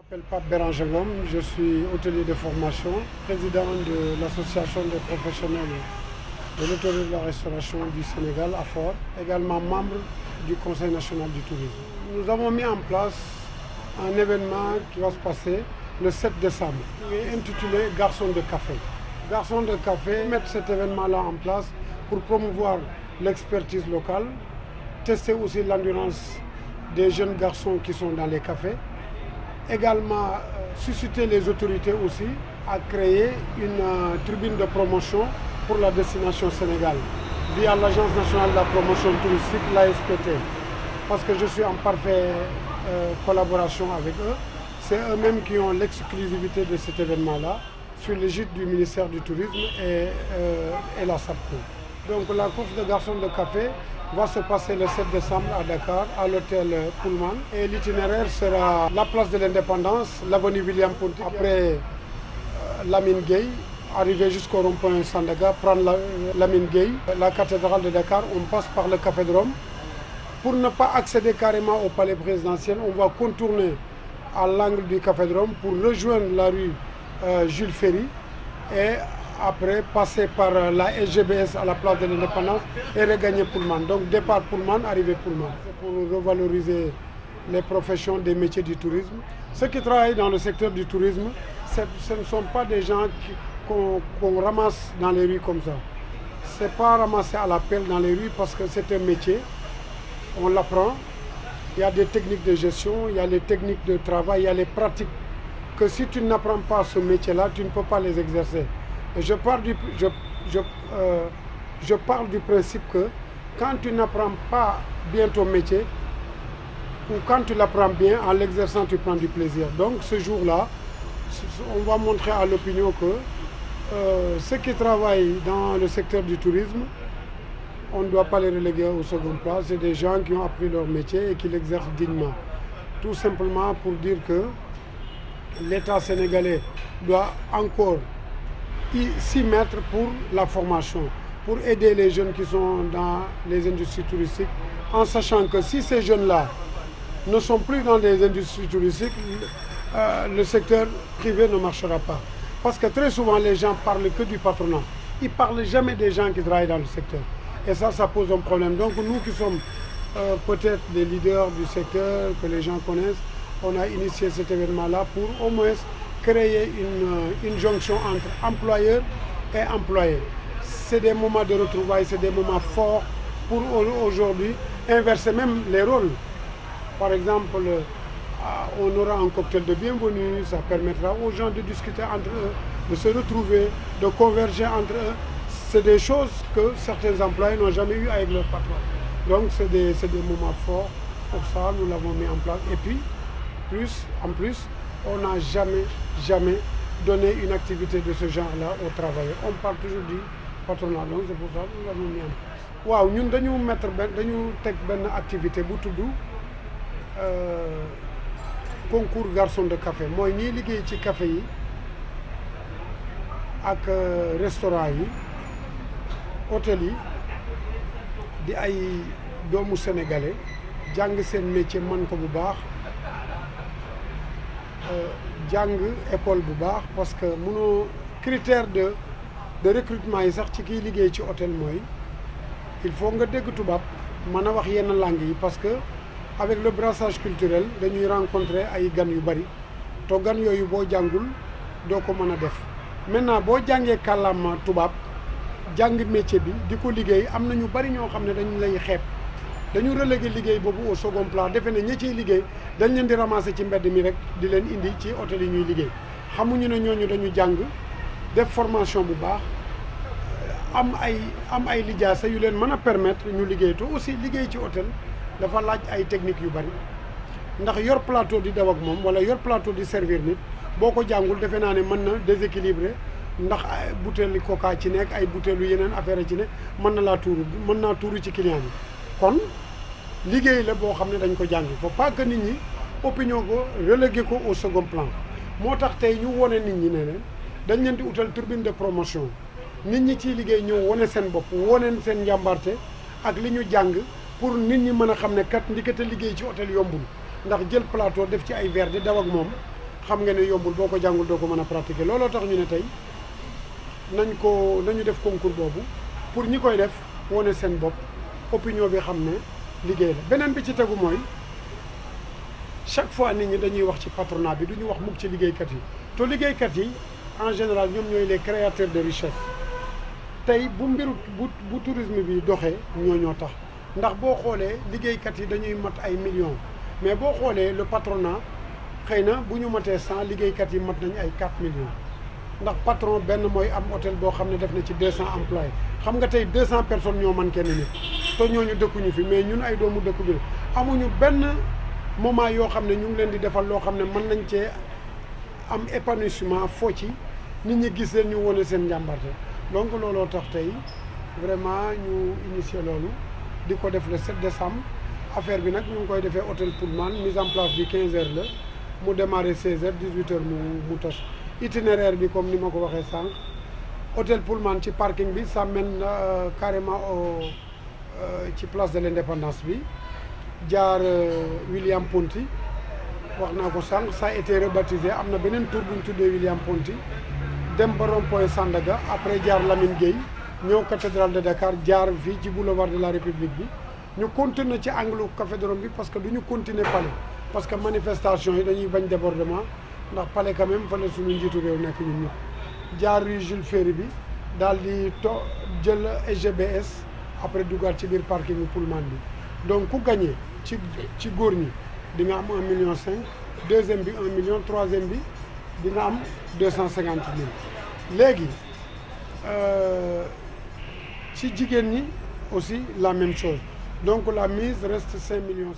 Je m'appelle Pape Béranger Ngom, je suis hôtelier de formation, président de l'association des professionnels de l'hôtellerie et de la restauration du Sénégal, AFOR, également membre du Conseil national du tourisme. Nous avons mis en place un événement qui va se passer le 7 décembre, intitulé Garçons de café. Garçons de café mettre cet événement-là en place pour promouvoir l'expertise locale, tester aussi l'endurance des jeunes garçons qui sont dans les cafés, également susciter les autorités aussi à créer une tribune de promotion pour la destination Sénégal via l'Agence nationale de la promotion touristique, l'ASPT, parce que je suis en parfaite collaboration avec eux. C'est eux-mêmes qui ont l'exclusivité de cet événement-là sur l'égide du ministère du Tourisme et la SAPCO. Donc la course de garçons de café va se passer le 7 décembre à Dakar, à l'hôtel Pullman. Et l'itinéraire sera la place de l'Indépendance, l'avenue William Ponty, après Lamine Gueye, arriver jusqu'au rond-point Sandaga, prendre Lamine Gueye, la cathédrale de Dakar, on passe par le Café de Rome. Pour ne pas accéder carrément au palais présidentiel, on va contourner à l'angle du Café de Rome pour rejoindre la rue Jules Ferry et après passer par la SGBS à la place de l'Indépendance et regagner Pullman. Donc départ Pullman, arrivée Pullman. C'est pour revaloriser les professions des métiers du tourisme. Ceux qui travaillent dans le secteur du tourisme, ce ne sont pas des gens qu'on ramasse dans les rues comme ça. Ce n'est pas ramasser à la pelle dans les rues parce que c'est un métier, on l'apprend. Il y a des techniques de gestion, il y a les techniques de travail, il y a les pratiques que si tu n'apprends pas ce métier-là, tu ne peux pas les exercer. Et je pars du principe que quand tu n'apprends pas bien ton métier, ou quand tu l'apprends bien, en l'exerçant, tu prends du plaisir. Donc ce jour-là, on va montrer à l'opinion que ceux qui travaillent dans le secteur du tourisme, on ne doit pas les reléguer au second plan. C'est des gens qui ont appris leur métier et qui l'exercent dignement. Tout simplement pour dire que l'État sénégalais doit encore s'y mettre pour la formation, pour aider les jeunes qui sont dans les industries touristiques, en sachant que si ces jeunes-là ne sont plus dans les industries touristiques, le secteur privé ne marchera pas. Parce que très souvent, les gens parlent que du patronat. Ils ne parlent jamais des gens qui travaillent dans le secteur. Et ça pose un problème. Donc nous qui sommes peut-être des leaders du secteur, que les gens connaissent, on a initié cet événement-là pour au moins créer une jonction entre employeurs et employés. C'est des moments de retrouvailles, c'est des moments forts pour aujourd'hui inverser même les rôles. Par exemple, on aura un cocktail de bienvenue, ça permettra aux gens de discuter entre eux, de se retrouver, de converger entre eux. C'est des choses que certains employés n'ont jamais eues avec leur patron. Donc c'est des moments forts, pour ça nous l'avons mis en place. Et puis, en plus, on n'a jamais donné une activité de ce genre-là aux travailleurs. On parle toujours du patronat, donc c'est pour ça que nous l'avons mis en place. Waaw, ñun dañu teg benn activité bu tudd concours garçon de café. Mooy ñiy liggéey ci café yi ak restaurant yi, hôtel yi di ay doomu sénégalais jàng seen métier mën ko bu baax. Jàng école bu baax parce que mënoo critère de recrutement yi sax ci kiy liggéey ci hôtel mooy il faut nga dégg tubaab mën a wax yenn langue yi parce que avec le brassage culturel dañuy rencontrer ay gan yu bari te gan yooyu boo jàngul doo ko mën a def. Maintenant boo jàngee kàllaama tubaab jàng métier bi di ko liggéey am na ñu bari ñoo xam ne dañu lay xeeb. dañu relégué liggéey boobu au second plan defe ne ñi ciy liggéey dañ leen di ramasser ci mbedd mi rek di leen indi ci hôtel yi ñuy liggéey xamuñu ne ñooñu dañu jàng def formation bu baax am ay lijaasa yu leen mën a permettre ñu liggéey te aussi liggéey ci hôtel dafa laaj ay techniques yu bari ndax yor plateau di daw ak moom wala yor plateau di servir nit boo ko jàngul defe naa ne mën na déséquilibré ndax ay butéelu coca ci nekk ay butéelu yeneen affaire ci ne mën naa tuuru ci client yi. kon liggéey la boo xam ne dañ ko jàng faut pas que nit ñi opinion ko relégué ko au second plan moo tax tey ñu wone nit ñi ne leen dañ leen di utal tribune de promotion nit ñi ciy liggéey ñëw wone seen bopp wone seen njàmbarte ak li ñu jàng pour nit ñi mën a xam ne kat ndikate liggéey ci hôtel yombul ndax jël plateau def ci ay verre di daw ak moom xam nga ne yombul boo ko jàngul doo ko mën a pratiquer looloo tax ñu ne tey nañu def concours boobu pour ñi koy def wane seen bopp opinion bi xam ne liggéey la beneen bi ci tegu mooy chaque fois nit ñi dañuy wax ci patronat bi du ñu wax mukk ci liggéeykat yi te liggéeykat yi en général ñoom ñooy les créateurs de richesse tey bu mbiru bu tourisme bi doxee ñoo tax ndax boo xoolee liggéeykat yi dañuy mat ay millions mais boo xoolee le patronat xëy na bu ñu matee 100 liggéeykat yi mat nañu ay 4 millions ndax patron benn mooy am hôtel boo xam ne def na ci 200 employés xam nga tey 200 personnes ñoo man kenn nit te ñooñu dëkkuñu fi mais ñun ay doomu dëkk bi amuñu benn moment yoo xam ne ñu ngi leen di defal loo xam ne mën nañ cee am épanouissement foo ci nit ñi gis leen ñu wone seen njàmbarte donc looloo tax tey vraiment ñu initier loolu di ko def le 7 décembre affaire bi nag ñu ngi koy defee hôtel Pullman mise en place bi 15h la mu démarré 16h 18h mu tas itinéraire bi comme ni ma ko waxee sànq hôtel Pullman ci parking bi ça mène carrément ci place de l'indépendance bi jaar William Ponty wax naa ko sànq ça a été rebaptisé am na beneen tour bu ñu tuddee William Ponty dem ba rond-point Sandaga après jaar Lamine Gueye ñëw cathédrale de Dakar jaar fii ci boulevard de la République bi ñu continuer ci angle Café de Rome bi parce que du ñu continuer palais parce que manifestation yi dañuy bañ débordement ndax palais quand même fa la suñu njiitu réew nekk ñun ñëpp jaar rue Jules Ferry bi daal di jël SGBS après dugaat ci biir parking bi Pullman bi donc ku gagné ci góor ñi di nga am 1,5 million deuxième bi 1 million troisième bi di nga am 250 000 léegi ci jigéen ñi aussi la même chose donc la mise reste 5,5 millions.